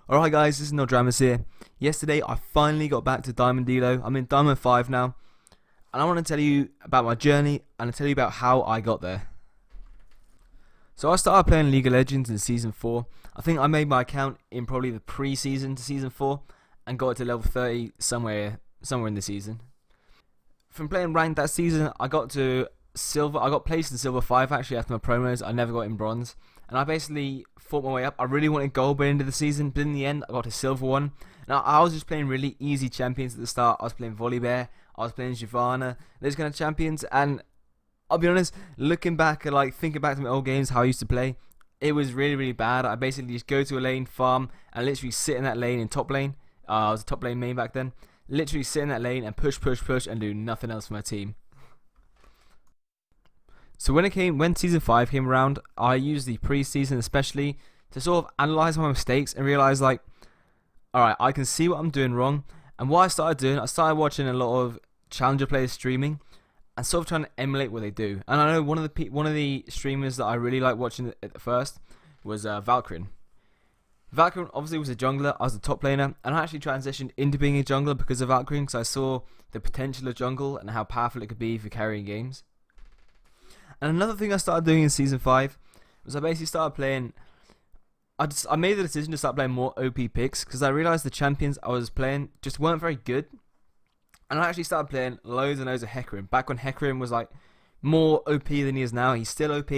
Alright guys, this is Nordrammus here. Yesterday I finally got back to Diamond Elo. I'm in Diamond 5 now. And I want to tell you about my journey and tell you about how I got there. So I started playing League of Legends in Season 4. I think I made my account in probably the Preseason to Season 4 and got it to level 30 somewhere in the season. From playing ranked that season, I got to Silver. I got placed in Silver 5 actually after my promos. I never got in Bronze. And I basically fought my way up. I really wanted Gold by the end of the season, but in the end I got to Silver 1. Now I was just playing really easy champions at the start. I was playing Volibear, I was playing Shyvana, those kind of champions, and I'll be honest, looking back and thinking back to my old games, how I used to play, it was really bad. I basically just go to a lane, farm, and literally sit in that lane in top lane. I was a top lane main back then. Literally sit in that lane and push and do nothing else for my team. So when Season 5 came around, I used the Preseason especially to sort of analyse my mistakes and realise alright, I can see what I'm doing wrong. And what I started doing, I started watching a lot of Challenger players streaming and sort of trying to emulate what they do. And I know one of the streamers that I really liked watching at first was Valkyrin. Valkyrin obviously was a jungler, I was a top laner, and I actually transitioned into being a jungler because of Valkyrin, because I saw the potential of jungle and how powerful it could be for carrying games. And another thing I started doing in Season 5 was I basically started playing... I made the decision to start playing more OP picks because I realised the champions I was playing just weren't very good. And I actually started playing loads and loads of Hecarim. Back when Hecarim was more OP than he is now. He's still OP.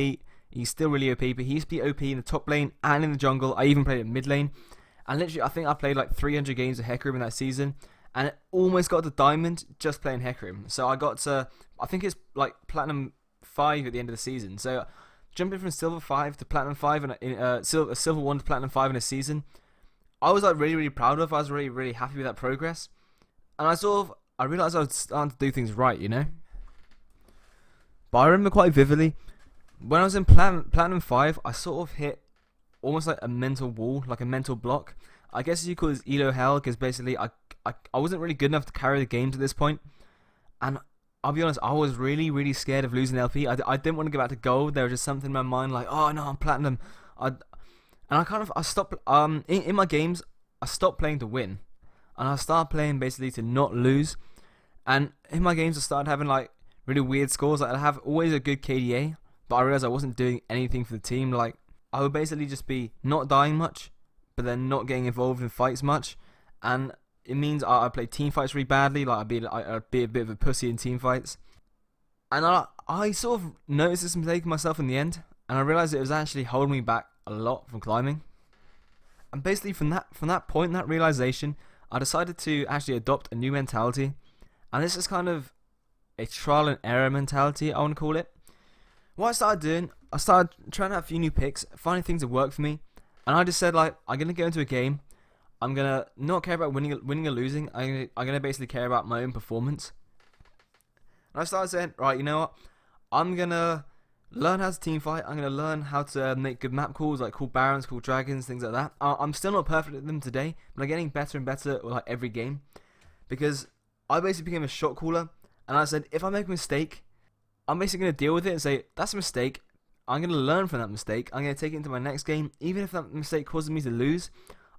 He's still really OP, but he used to be OP in the top lane and in the jungle. I even played in mid lane. And literally, I think I played 300 games of Hecarim in that season. And it almost got to Diamond just playing Hecarim. So I got to, I think it's Platinum 5 at the end of the season. So jumping from Silver 5 to Platinum 5 and Silver 1 to Platinum 5 in a season, I was really proud of. I was really happy with that progress. And I realised I was starting to do things right, you know? But I remember quite vividly, when I was in Platinum 5, I sort of hit almost like a mental wall, like a mental block. I guess you call it Elo Hell, because basically I wasn't really good enough to carry the game to this point. And I'll be honest, I was really scared of losing LP. I didn't want to go back to gold. There was just something in my mind oh no, I'm platinum. I stopped, in my games, I stopped playing to win. And I started playing basically to not lose. And in my games, I started having really weird scores. I'd have always a good KDA, but I realized I wasn't doing anything for the team. I would basically just be not dying much, but then not getting involved in fights much. And it means I play team fights really badly. I'd be a bit of a pussy in team fights. And I sort of noticed this mistake myself in the end, and I realized it was actually holding me back a lot from climbing. And basically from that point, that realization, I decided to actually adopt a new mentality. And this is kind of a trial and error mentality, I want to call it. What I started doing, I started trying out a few new picks, finding things that work for me. And I just said I'm going to go into a game, I'm going to not care about winning or losing. I'm going to basically care about my own performance. And I started saying, right, you know what? I'm going to learn how to team fight. I'm going to learn how to make good map calls, cool barons, cool dragons, things like that. I'm still not perfect at them today, but I'm getting better and better every game. Because I basically became a shot caller. And I said, if I make a mistake, I'm basically going to deal with it and say, that's a mistake. I'm going to learn from that mistake. I'm going to take it into my next game. Even if that mistake causes me to lose,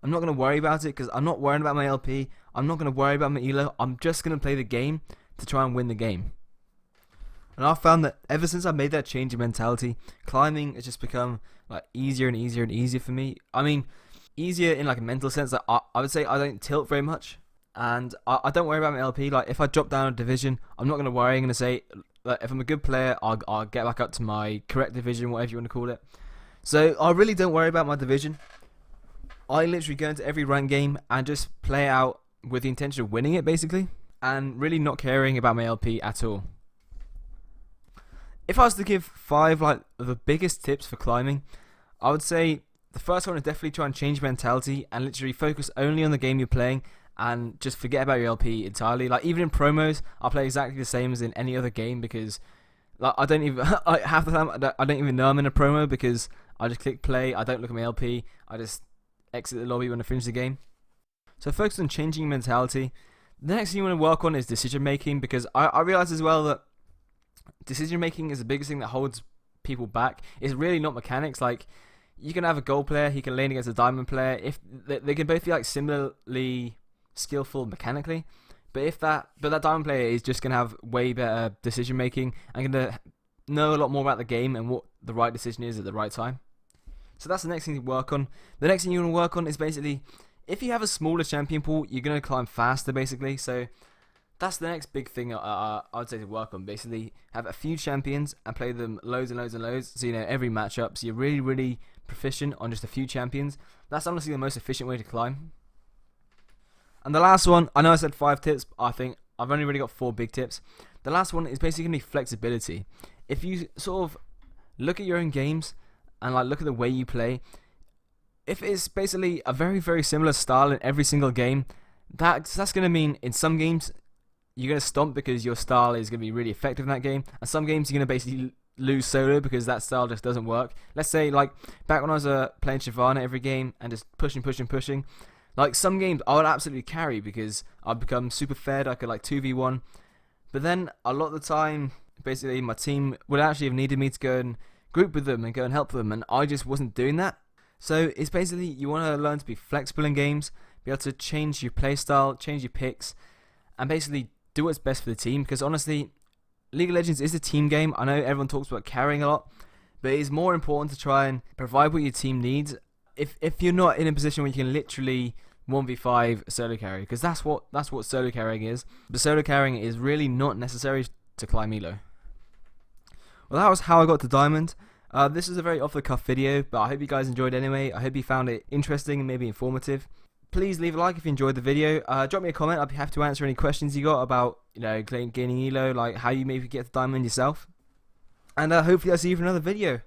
I'm not going to worry about it because I'm not worrying about my LP. I'm not going to worry about my elo. I'm just going to play the game to try and win the game. And I've found that ever since I made that change in mentality, climbing has just become easier and easier for me. I mean, easier in a mental sense. I would say I don't tilt very much. And I don't worry about my LP. If I drop down a division, I'm not going to worry. I'm going to say, if I'm a good player, I'll get back up to my correct division, whatever you want to call it. So I really don't worry about my division. I literally go into every ranked game and just play out with the intention of winning it, basically. And really not caring about my LP at all. If I was to give 5 the biggest tips for climbing, I would say the first one is definitely try and change mentality and literally focus only on the game you're playing. And just forget about your LP entirely. Even in promos, I play exactly the same as in any other game because I don't even half the time I don't even know I'm in a promo because I just click play. I don't look at my LP. I just exit the lobby when I finish the game. So focus on changing your mentality. The next thing you want to work on is decision making because I realize as well that decision making is the biggest thing that holds people back. It's really not mechanics. you can have a gold player, he can lane against a diamond player. If they can both be like similarly skillful mechanically, but that diamond player is just gonna have way better decision making and gonna know a lot more about the game and what the right decision is at the right time. So that's the next thing to work on. The next thing you want to work on is basically, if you have a smaller champion pool, you're going to climb faster, basically. So that's the next big thing I would say to work on. Basically, have a few champions and play them loads and loads and loads. So, every matchup. So you're really, really proficient on just a few champions. That's honestly the most efficient way to climb. And the last one, I know I said 5 tips, but I think I've only really got 4 big tips. The last one is basically going to be flexibility. If you sort of look at your own games and like look at the way you play, if it's basically a very, very similar style in every single game, that's going to mean in some games you're going to stomp because your style is going to be really effective in that game, and some games you're going to basically lose solo because that style just doesn't work. Let's say like back when I was playing Shyvana every game and just pushing, like some games I would absolutely carry because I'd become super fed, I could like 2v1, but then a lot of the time basically my team would actually have needed me to go and group with them and go and help them, and I just wasn't doing that. So it's basically, you want to learn to be flexible in games, be able to change your playstyle, change your picks, and basically do what's best for the team. Because honestly, League of Legends is a team game. I know everyone talks about carrying a lot, but it is more important to try and provide what your team needs. If you're not in a position where you can literally 1v5 solo carry, because that's what solo carrying is. But solo carrying is really not necessary to climb elo. Well, that was how I got to Diamond. This is a very off-the-cuff video, but I hope you guys enjoyed anyway. I hope you found it interesting and maybe informative. Please leave a like if you enjoyed the video. Drop me a comment. I'd be happy to answer any questions you got about, gaining elo, like how you maybe get to Diamond yourself. And hopefully I'll see you for another video.